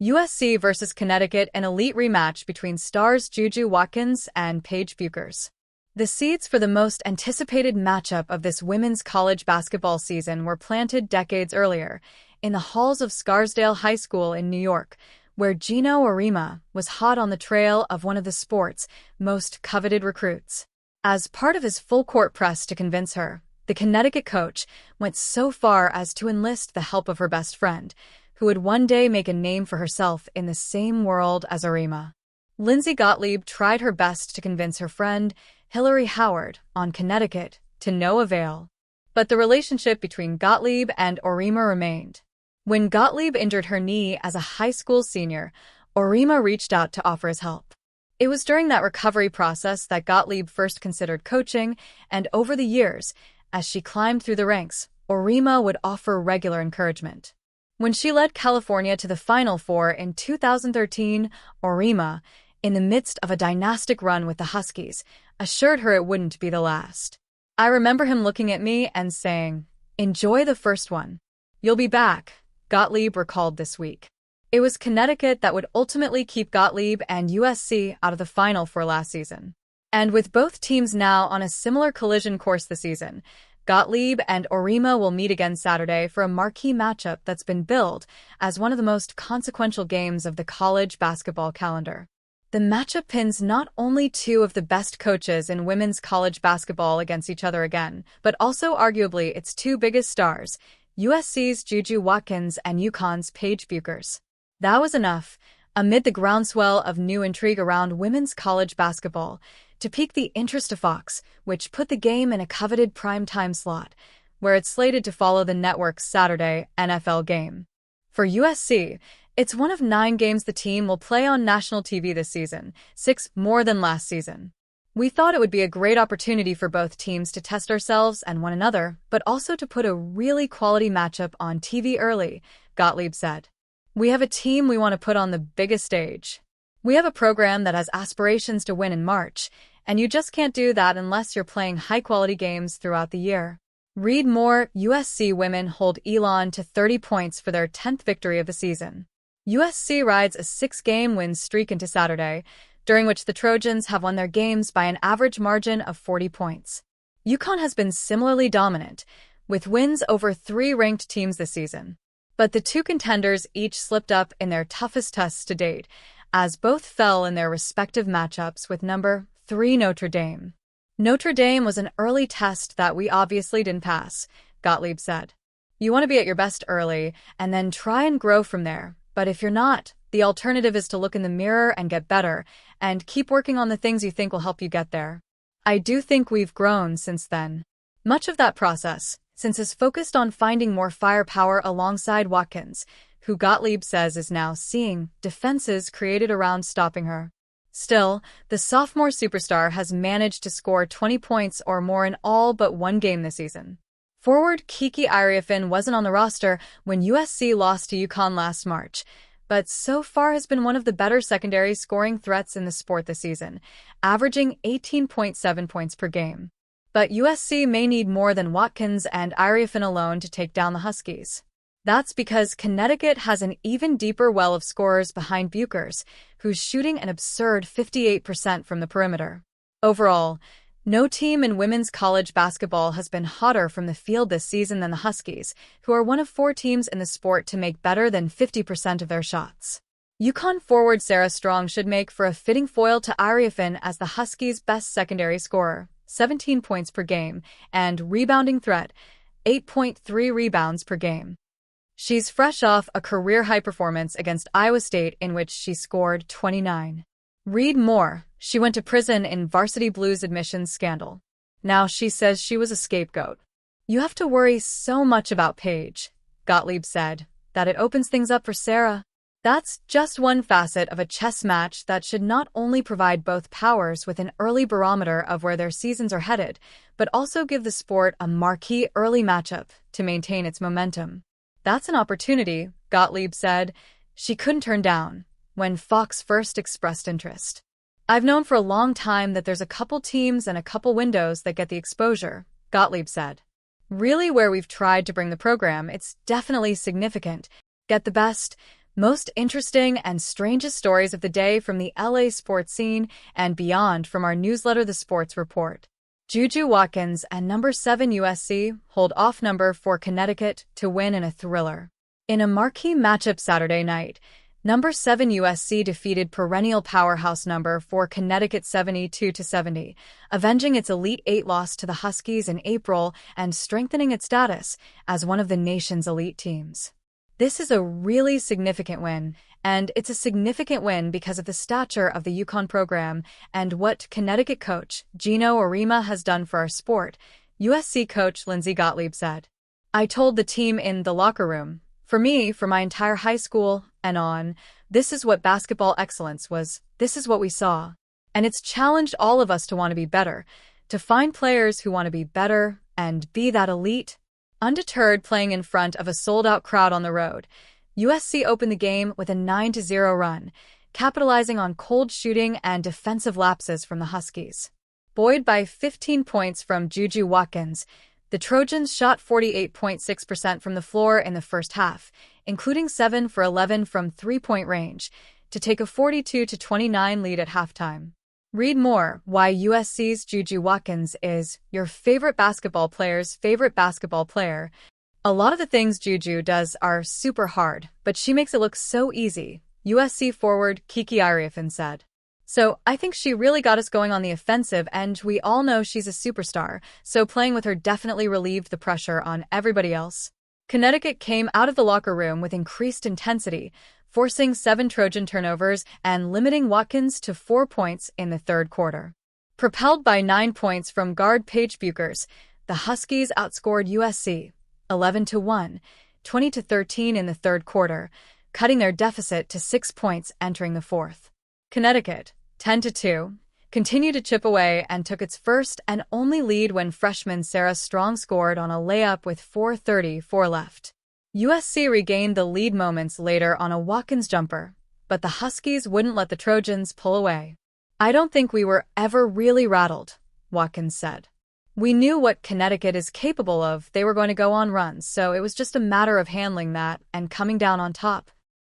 USC versus Connecticut, an elite rematch between stars JuJu Watkins and Paige Bueckers. The seeds for the most anticipated matchup of this women's college basketball season were planted decades earlier, in the halls of Scarsdale High School in New York, where Geno Auriemma was hot on the trail of one of the sport's most coveted recruits. As part of his full-court press to convince her, the Connecticut coach went so far as to enlist the help of her best friend, who would one day make a name for herself in the same world as Auriemma. Lindsay Gottlieb tried her best to convince her friend, Hillary Howard, on Connecticut, to no avail. But the relationship between Gottlieb and Auriemma remained. When Gottlieb injured her knee as a high school senior, Auriemma reached out to offer his help. It was during that recovery process that Gottlieb first considered coaching, and over the years, as she climbed through the ranks, Auriemma would offer regular encouragement. When she led California to the Final Four in 2013, Auriemma, in the midst of a dynastic run with the Huskies, assured her it wouldn't be the last. "I remember him looking at me and saying, 'Enjoy the first one. You'll be back,'" Gottlieb recalled this week. It was Connecticut that would ultimately keep Gottlieb and USC out of the Final Four last season. And with both teams now on a similar collision course this season, Gottlieb and Auriemma will meet again Saturday for a marquee matchup that's been billed as one of the most consequential games of the college basketball calendar. The matchup pins not only two of the best coaches in women's college basketball against each other again, but also arguably its two biggest stars, USC's JuJu Watkins and UConn's Paige Bueckers. That was enough, amid the groundswell of new intrigue around women's college basketball, to pique the interest of Fox, which put the game in a coveted primetime slot, where it's slated to follow the network's Saturday NFL game. For USC, it's one of 9 games the team will play on national TV this season, 6 more than last season. "We thought it would be a great opportunity for both teams to test ourselves and one another, but also to put a really quality matchup on TV early," Gottlieb said. "We have a team we want to put on the biggest stage. We have a program that has aspirations to win in March, and you just can't do that unless you're playing high-quality games throughout the year." Read more. USC women hold Elon to 30 points for their 10th victory of the season. USC rides a 6-game win streak into Saturday, during which the Trojans have won their games by an average margin of 40 points. UConn has been similarly dominant, with wins over 3 ranked teams this season. But the two contenders each slipped up in their toughest tests to date, as both fell in their respective matchups with number 3 Notre Dame. "Notre Dame was an early test that we obviously didn't pass," Gottlieb said. "You want to be at your best early, and then try and grow from there. But if you're not, the alternative is to look in the mirror and get better, and keep working on the things you think will help you get there." I do think we've grown since then. Much of that process, since is focused on finding more firepower alongside Watkins, who Gottlieb says is now seeing defenses created around stopping her. Still, the sophomore superstar has managed to score 20 points or more in all but one game this season. Forward Kiki Iriefin wasn't on the roster when USC lost to UConn last March, but so far has been one of the better secondary scoring threats in the sport this season, averaging 18.7 points per game. But USC may need more than Watkins and Iriefin alone to take down the Huskies. That's because Connecticut has an even deeper well of scorers behind Bueckers, who's shooting an absurd 58% from the perimeter. Overall, no team in women's college basketball has been hotter from the field this season than the Huskies, who are one of 4 teams in the sport to make better than 50% of their shots. UConn forward Sarah Strong should make for a fitting foil to Iriefin as the Huskies' best secondary scorer, 17 points per game, and rebounding threat, 8.3 rebounds per game. She's fresh off a career-high performance against Iowa State in which she scored 29. Read more. She went to prison in Varsity Blues admissions scandal. Now she says she was a scapegoat. "You have to worry so much about Paige," Gottlieb said, "that it opens things up for Sarah." That's just one facet of a chess match that should not only provide both powers with an early barometer of where their seasons are headed, but also give the sport a marquee early matchup to maintain its momentum. "That's an opportunity," Gottlieb said, she couldn't turn down when Fox first expressed interest. "I've known for a long time that there's a couple teams and a couple windows that get the exposure," Gottlieb said. "Really where we've tried to bring the program, it's definitely significant. Get the best, Most interesting and strangest stories of the day from the LA sports scene and beyond from our newsletter, The Sports Report. JuJu Watkins and number 7 USC hold off number 4 Connecticut to win in a thriller. In a marquee matchup Saturday night, number 7 USC defeated perennial powerhouse number 4 Connecticut 72-70, avenging its Elite Eight loss to the Huskies in April and strengthening its status as one of the nation's elite teams. This is a really significant win, and it's a significant win because of the stature of the Yukon program and what Connecticut coach Gino Arima has done for our sport, USC coach Lindsay Gottlieb said. "I told the team in the locker room, for me, for my entire high school and on, this is what basketball excellence was, this is what we saw. And it's challenged all of us to want to be better, to find players who want to be better and be that elite." Undeterred playing in front of a sold-out crowd on the road, USC opened the game with a 9-0 run, capitalizing on cold shooting and defensive lapses from the Huskies. Buoyed by 15 points from JuJu Watkins, the Trojans shot 48.6% from the floor in the first half, including 7 for 11 from three-point range, to take a 42-29 lead at halftime. Read more why USC's JuJu Watkins is your favorite basketball player's favorite basketball player. "A lot of the things JuJu does are super hard, but she makes it look so easy," USC forward Kiki Iriefin said. "So I think she really got us going on the offensive, and we all know she's a superstar, so playing with her definitely relieved the pressure on everybody else." Connecticut came out of the locker room with increased intensity, forcing 7 Trojan turnovers and limiting Watkins to 4 points in the third quarter. Propelled by 9 points from guard Paige Bueckers, the Huskies outscored USC 11-1, 20-13 in the third quarter, cutting their deficit to 6 points entering the fourth. Connecticut, 10-2, continued to chip away and took its first and only lead when freshman Sarah Strong scored on a layup with 4:34 left. USC regained the lead moments later on a Watkins jumper, but the Huskies wouldn't let the Trojans pull away. "I don't think we were ever really rattled," Watkins said. "We knew what Connecticut is capable of. They were going to go on runs, so it was just a matter of handling that and coming down on top."